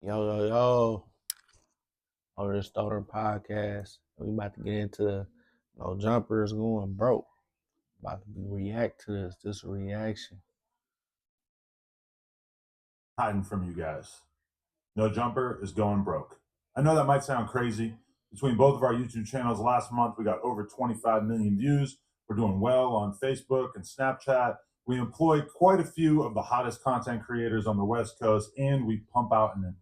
Yo, on the Stoner podcast. We about to get into NoJumper is going broke. About to react to this reaction. Hiding from you guys. NoJumper is going broke. I know that might sound crazy. Between both of our YouTube channels last month, we got over 25 million views. We're doing well on Facebook and Snapchat. We employ quite a few of the hottest content creators on the West Coast, and we pump out an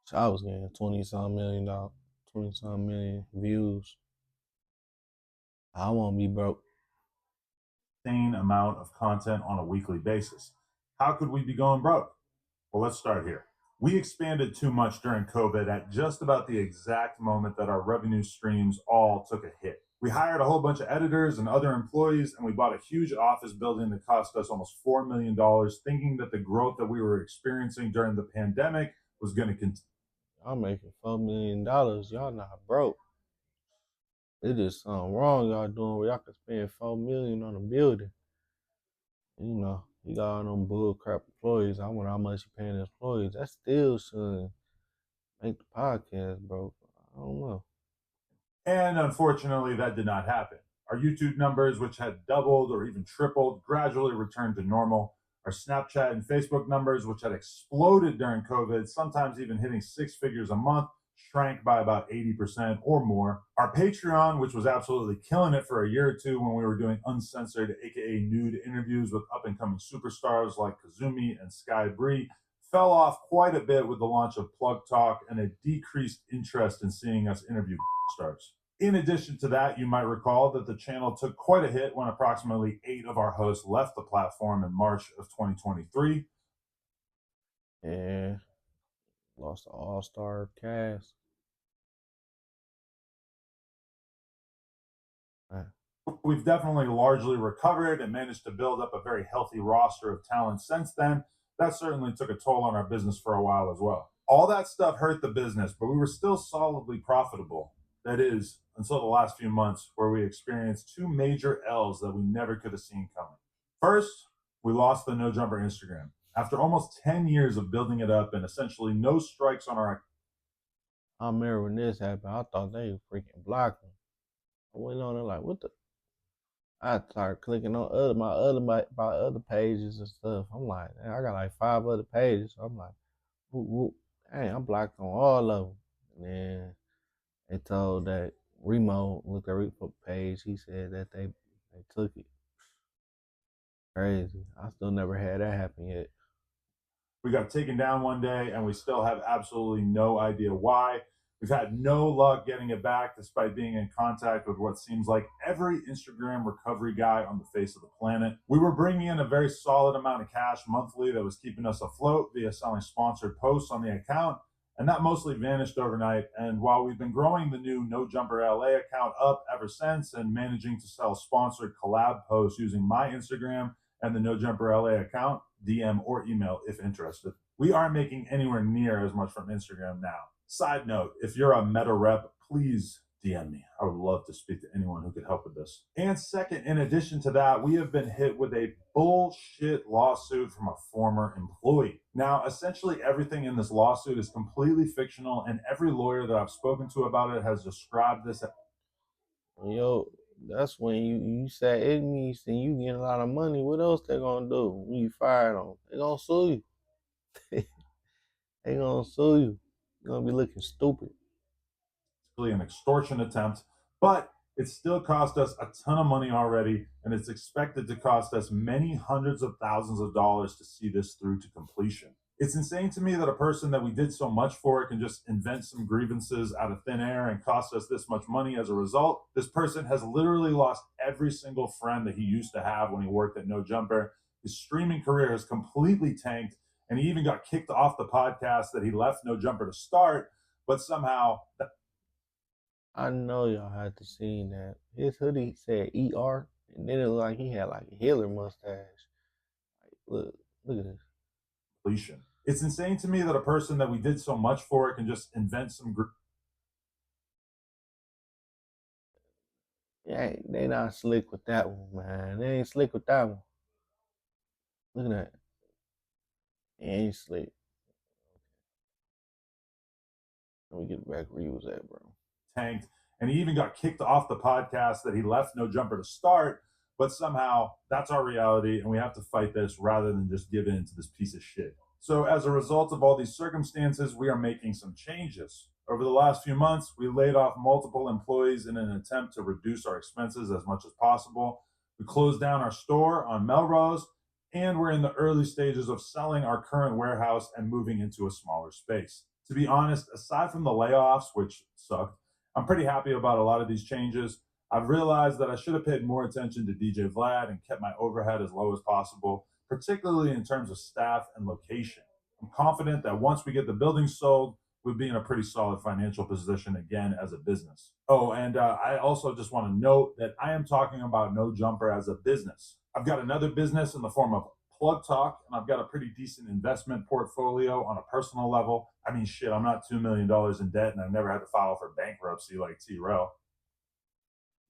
So I was getting $20-some million views. I won't be broke. insane amount of content on a weekly basis. How could we be going broke? Well, let's start here. We expanded too much during COVID at just about the exact moment that our revenue streams all took a hit. We hired a whole bunch of editors and other employees, and we bought a huge office building that cost us almost $4 million, thinking that the growth that we were experiencing during the pandemic was going to continue. Y'all making $4 million. Y'all not broke. It is something wrong y'all doing where y'all can spend $4 million on a building. You know, you got all them bull crap employees. I wonder how much you paying the employees. That still shouldn't make the podcast, bro. I don't know. And unfortunately, that did not happen. Our YouTube numbers, which had doubled or even tripled, gradually returned to normal. Our Snapchat and Facebook numbers, which had exploded during COVID, sometimes even hitting six figures a month, shrank by about 80% or more. Our Patreon, which was absolutely killing it for a year or two when we were doing uncensored, aka nude interviews with up and coming superstars like Kazumi and Sky Bree, fell off quite a bit with the launch of Plug Talk and a decreased interest in seeing us interview stars. In addition to that, you might recall that the channel took quite a hit when approximately 8 of our hosts left the platform in March of 2023. Yeah, lost the all-star cast. We've definitely largely recovered and managed to build up a very healthy roster of talent since then. That certainly took a toll on our business for a while as well. All that stuff hurt the business, but we were still solidly profitable. That is, until the last few months, where we experienced two major L's that we never could have seen coming. First, we lost the NoJumper Instagram. After almost 10 years of building it up and essentially no strikes on our... I remember when this happened, I thought they freaking blocked me. I went on there like, what the? I started clicking on my other pages and stuff. I'm like, man, I got like 5 other pages. So I'm like, whoop. Dang, I'm blocked on all of them. And then they told that Remo looked at Repo page. He said that they took it. Crazy. I still never had that happen yet. We got taken down one day and we still have absolutely no idea why. We've had no luck getting it back despite being in contact with what seems like every Instagram recovery guy on the face of the planet. We were bringing in a very solid amount of cash monthly that was keeping us afloat via selling sponsored posts on the account, and that mostly vanished overnight. And while we've been growing the new NoJumper LA account up ever since and managing to sell sponsored collab posts using my Instagram and the NoJumper LA account, DM or email if interested, we aren't making anywhere near as much from Instagram now. Side note, if you're a meta rep, please DM me. I would love to speak to anyone who could help with this. And second, in addition to that, we have been hit with a bullshit lawsuit from a former employee. Now, essentially everything in this lawsuit is completely fictional, and every lawyer that I've spoken to about it has described this as... Yo, that's when you say enemies and you get a lot of money. What else they gonna do when you fired them? They gonna sue you. They gonna sue you. You're gonna be looking stupid. an extortion attempt, but it still cost us a ton of money already, and it's expected to cost us many hundreds of thousands of dollars to see this through to completion. It's insane to me that a person that we did so much for can just invent some grievances out of thin air and cost us this much money as a result. This person has literally lost every single friend that he used to have when he worked at NoJumper. His streaming career has completely tanked, and he even got kicked off the podcast that he left NoJumper to start, but somehow... I know y'all had to see that. His hoodie said ER, and then it looked like he had like a Hitler mustache. Like, look at this. Completion. It's insane to me that a person that we did so much for can just invent some... Yeah, they not slick with that one, man. They ain't slick with that one. Look at that. They ain't slick. Let me get back where you was at, bro. Tanked, and he even got kicked off the podcast that he left NoJumper to start. But somehow that's our reality, and we have to fight this rather than just give in to this piece of shit. So as a result of all these circumstances, we are making some changes. Over the last few months, we laid off multiple employees in an attempt to reduce our expenses as much as possible. We closed down our store on Melrose, and we're in the early stages of selling our current warehouse and moving into a smaller space. To be honest, aside from the layoffs, which sucked, I'm pretty happy about a lot of these changes. I've realized that I should have paid more attention to DJ Vlad and kept my overhead as low as possible, particularly in terms of staff and location. I'm confident that once we get the building sold, we'd be in a pretty solid financial position again as a business. Oh, and I also just want to note that I am talking about NoJumper as a business. I've got another business in the form of Plug Talk, and I've got a pretty decent investment portfolio on a personal level. I mean, shit, I'm not $2 million in debt, and I've never had to file for bankruptcy like T-Rail.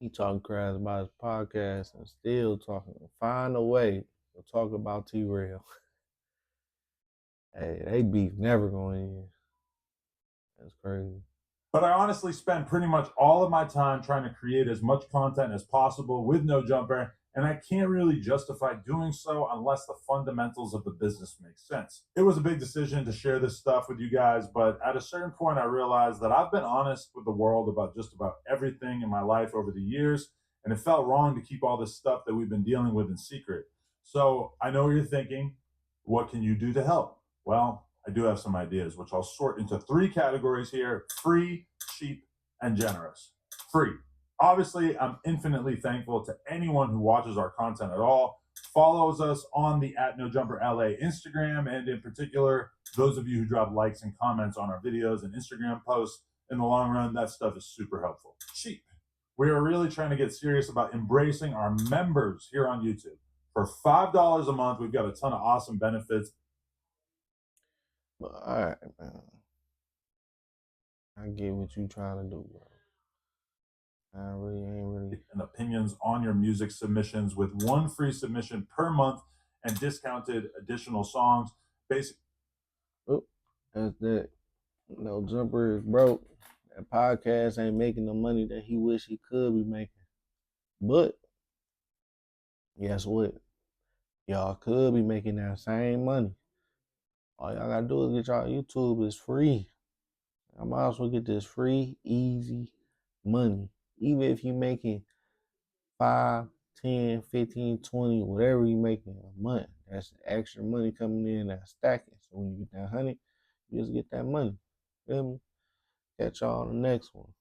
He talking crap about his podcast and still talking. Find a way to talk about T-Rail. Hey, they beef never going to end. That's crazy. But I honestly spend pretty much all of my time trying to create as much content as possible with NoJumper, and I can't really justify doing so unless the fundamentals of the business make sense. It was a big decision to share this stuff with you guys, but at a certain point, I realized that I've been honest with the world about just about everything in my life over the years, and it felt wrong to keep all this stuff that we've been dealing with in secret. So I know you're thinking, what can you do to help? Well, I do have some ideas, which I'll sort into 3 categories here: free, cheap, and generous. Free. Obviously, I'm infinitely thankful to anyone who watches our content at all, follows us on the @NoJumperLA Instagram, and in particular, those of you who drop likes and comments on our videos and Instagram posts. In the long run, that stuff is super helpful. Cheap. We are really trying to get serious about embracing our members here on YouTube. For $5 a month, we've got a ton of awesome benefits. But all right, man. I get what you trying to do, bro. I really ain't really. And opinions on your music submissions with 1 free submission per month and discounted additional songs. Basic. Oh, that's that. NoJumper is broke. That podcast ain't making the money that he wish he could be making. But guess what? Y'all could be making that same money. All y'all gotta do is get y'all YouTube. It's free. I might as well get this free, easy money. Even if you making 5, 10, 15, 20, whatever you making a month, that's extra money coming in, that's stacking. So when you get that honey, you just get that money. Feel me? Catch y'all on the next one.